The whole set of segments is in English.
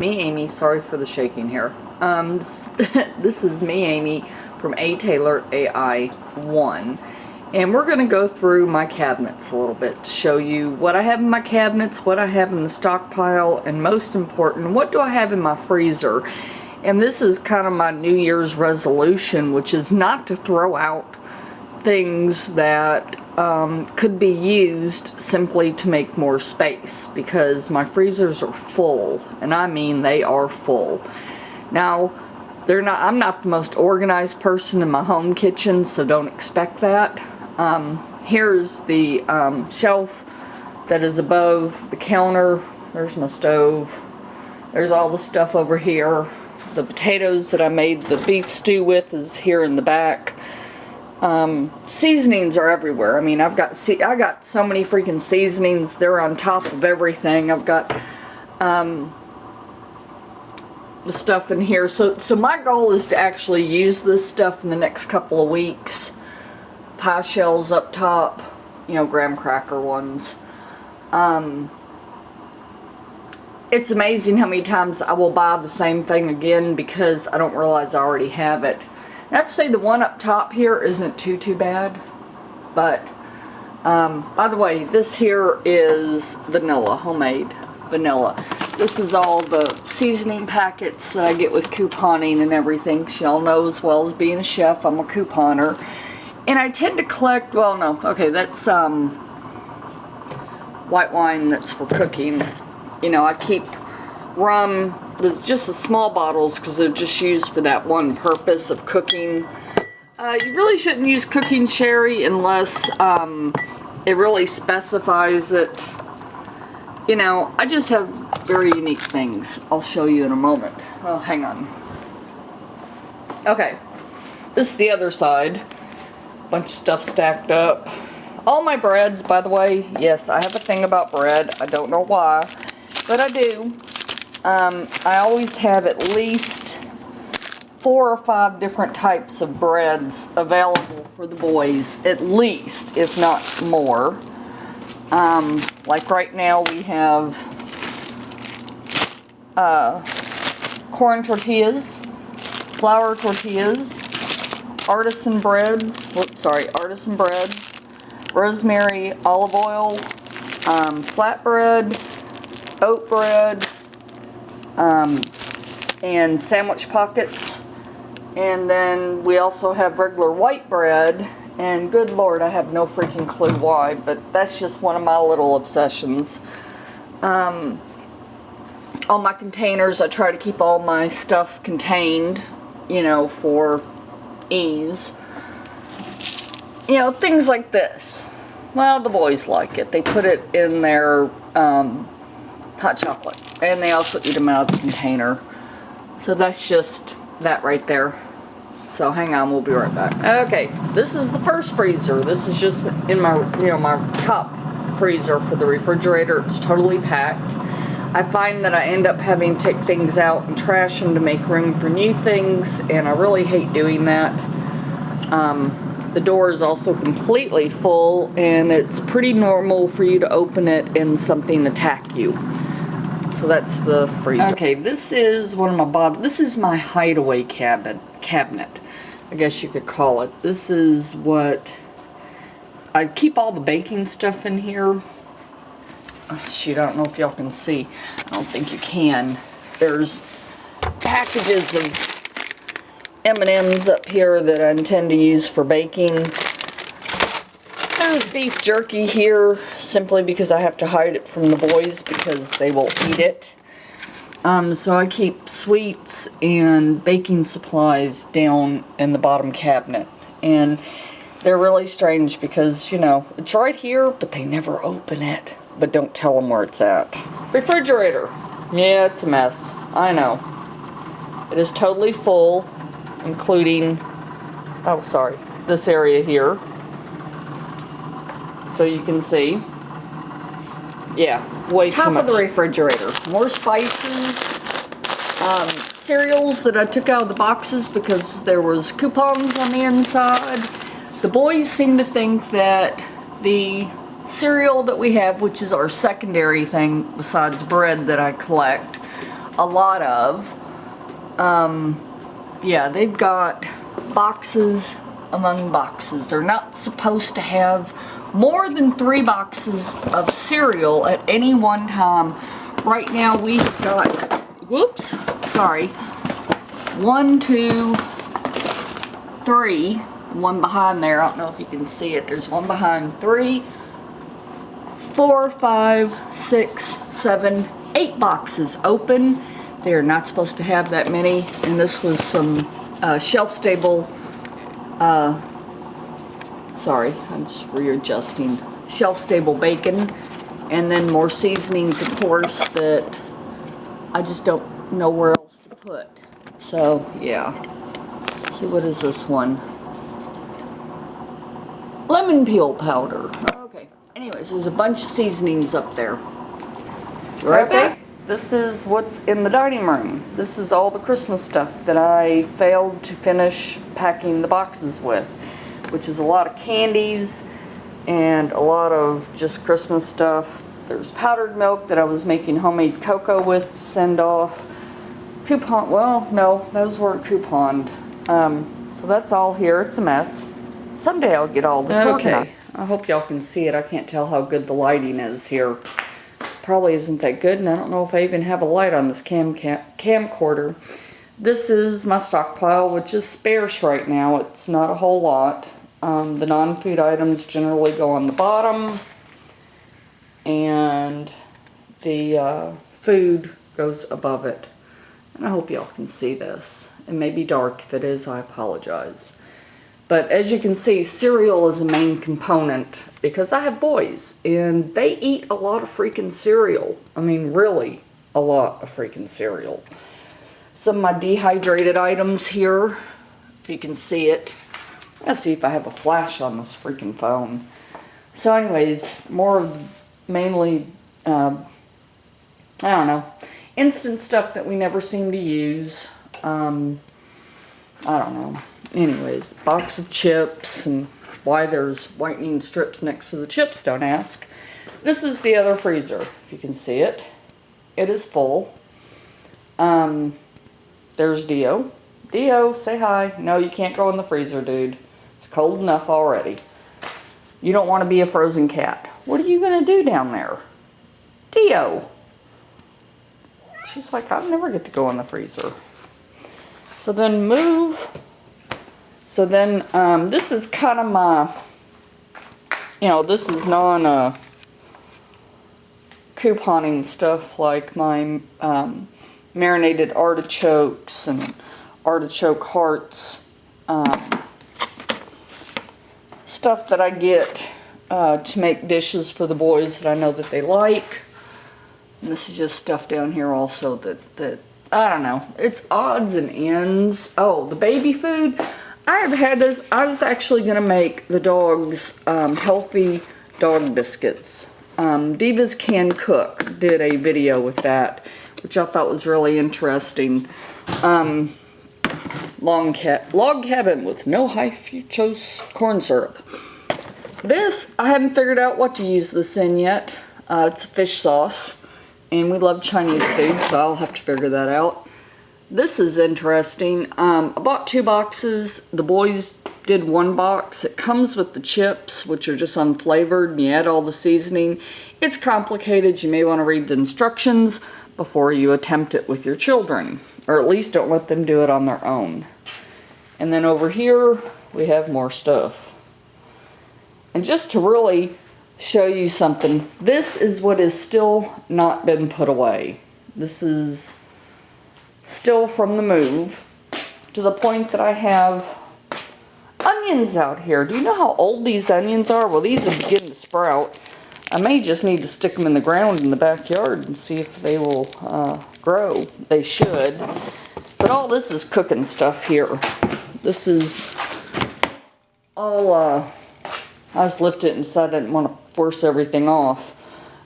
Me, Amy. Sorry for the shaking here. This is me, Amy, from A. Taylor AI1. And we're going to go through my cabinets a little bit to show you what I have in my cabinets, what I have in the stockpile, and most important, what do I have in my freezer. And this is kind of my New Year's resolution, which is not to throw out things that could be used simply to make more space, because my freezers are full, and I mean they are full. Now, I'm not the most organized person in my home kitchen, so don't expect that. Here's the shelf that is above the counter. There's my stove. There's all the stuff over here. The potatoes that I made the beef stew with is here in the back. Seasonings are everywhere. I mean, I got so many freaking seasonings. They're on top of everything. I've got the stuff in here. So my goal is to actually use this stuff in the next couple of weeks. Pie shells up top, you know, graham cracker ones. It's amazing how many times I will buy the same thing again because I don't realize I already have it. I have to say the one up top here isn't too bad, but by the way, this here is vanilla, homemade vanilla. This is all the seasoning packets that I get with couponing and everything. Y'all know, as well as being a chef, I'm a couponer. And I tend to collect, well, no, okay, that's white wine that's for cooking. You know, I keep rum. There's just the small bottles because they're just used for that one purpose of cooking. You really shouldn't use cooking sherry unless it really specifies it. You know, I just have very unique things. I'll show you in a moment. Oh, hang on. Okay, this is the other side. Bunch of stuff stacked up. All my breads, by the way. Yes, I have a thing about bread. I don't know why, but I do. I always have at least 4 or 5 different types of breads available for the boys, at least, if not more. Like right now we have corn tortillas, flour tortillas, artisan breads, rosemary olive oil, flatbread, oat bread, and sandwich pockets. And then we also have regular white bread, and good lord, I have no freaking clue why, but that's just one of my little obsessions. All my containers, I try to keep all my stuff contained, you know, for ease. You know, things like this. Well, the boys like it. They put it in their hot chocolate, and they also eat them out of the container. So that's just that right there. So hang on, we'll be right back. Okay, this is the first freezer. This is just in my, you know, my top freezer for the refrigerator. It's totally packed. I find that I end up having to take things out and trash them to make room for new things, and I really hate doing that. The door is also completely full, and it's pretty normal for you to open it and something attack you. So that's the freezer. Okay, this is one of my this is my hideaway cabinet, I guess you could call it. This is what I keep all the baking stuff in here. Oh, shoot, I don't know if y'all can see. I don't think you can. There's packages of M&Ms up here that I intend to use for baking. There's beef jerky here, simply because I have to hide it from the boys because they will eat it. So I keep sweets and baking supplies down in the bottom cabinet. And they're really strange because, you know, it's right here, but they never open it. But don't tell them where it's at. Refrigerator. Yeah, it's a mess. I know. It is totally full, including, oh, sorry, this area here. So you can see. Yeah, way too much. Top of the refrigerator. More spices. Cereals that I took out of the boxes because there was coupons on the inside. The boys seem to think that the cereal that we have, which is our secondary thing besides bread that I collect, a lot of. Yeah, they've got boxes among boxes. They're not supposed to have more than 3 boxes of cereal at any one time. Right now we've got, whoops, sorry, 1, 2, 3, one behind there. I don't know if you can see it. There's one behind. 3, 4, 5, 6, 7, 8 boxes open. They're not supposed to have that many. And this was some shelf-stable, sorry, I'm just readjusting, shelf-stable bacon. And then more seasonings, of course, that I just don't know where else to put. So, yeah. Let's see, what is this one? Lemon peel powder. Okay. Anyways, there's a bunch of seasonings up there. Right back. This is what's in the dining room. This is all the Christmas stuff that I failed to finish packing the boxes with, which is a lot of candies and a lot of just Christmas stuff. There's powdered milk that I was making homemade cocoa with to send off. Coupon, well, no, those weren't couponed. So that's all here. It's a mess. Someday I'll get all this organized. I hope y'all can see it. I can't tell how good the lighting is here. Probably isn't that good, and I don't know if I even have a light on this camcorder. This is my stockpile, which is sparse right now. It's not a whole lot. The non-food items generally go on the bottom, and the food goes above it. And I hope y'all can see this. It may be dark. If it is, I apologize. But as you can see, cereal is a main component because I have boys and they eat a lot of freaking cereal. I mean, really a lot of freaking cereal. Some of my dehydrated items here, if you can see it. Let's see if I have a flash on this freaking phone. So anyways, more of mainly, I don't know, instant stuff that we never seem to use. I don't know. Anyways, box of chips, and why there's whitening strips next to the chips, don't ask. This is the other freezer, if you can see it. It is full. There's Dio. Dio, say hi. No, you can't go in the freezer, dude. It's cold enough already. You don't want to be a frozen cat. What are you going to do down there? Dio. She's like, I never get to go in the freezer. So then this is kind of my, this is couponing stuff, like my marinated artichokes and artichoke hearts, stuff that I get to make dishes for the boys that I know that they like. And this is just stuff down here also that I don't know. It's odds and ends. Oh, the baby food. I have had this. I was actually going to make the dogs healthy dog biscuits. Diva's Can Cook did a video with that, which I thought was really interesting. Log cabin with no high fructose corn syrup. This, I haven't figured out what to use this in yet. It's a fish sauce, and we love Chinese food, so I'll have to figure that out. This is interesting. I bought 2 boxes. The boys did 1 box. It comes with the chips, which are just unflavored, and you add all the seasoning. It's complicated. You may want to read the instructions before you attempt it with your children, or at least don't let them do it on their own. And then over here, we have more stuff. And just to really show you something, this is what has still not been put away. This is still from the move, to the point that I have onions out here. Do you know how old these onions are? Well, these are beginning to sprout. I may just need to stick them in the ground in the backyard and see if they will grow. They should. But all this is cooking stuff here. This is all, I just lifted it and decided I didn't want to force everything off.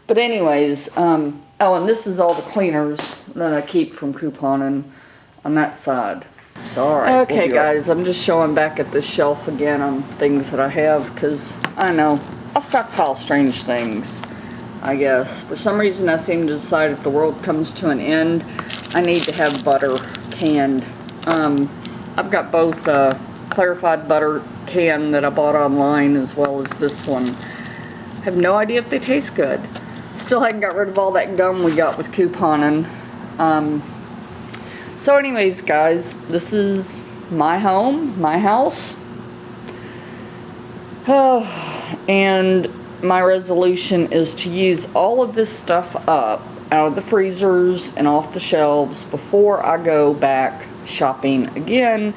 But anyways, oh, and this is all the cleaners that I keep from couponing on that side. So, alright. Okay, guys, I'm just showing back at this shelf again on things that I have, because I know I stockpile strange things, I guess. For some reason, I seem to decide if the world comes to an end, I need to have butter canned. I've got both clarified butter can that I bought online as well as this one. Have no idea if they taste good. Still haven't got rid of all that gum we got with couponing. So anyways, guys, this is my home, my house. And my resolution is to use all of this stuff up out of the freezers and off the shelves before I go back shopping again.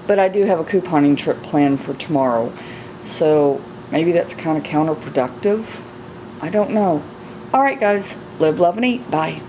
But I do have a couponing trip planned for tomorrow. So maybe that's kind of counterproductive. I don't know. Alright guys, live, love, and eat. Bye.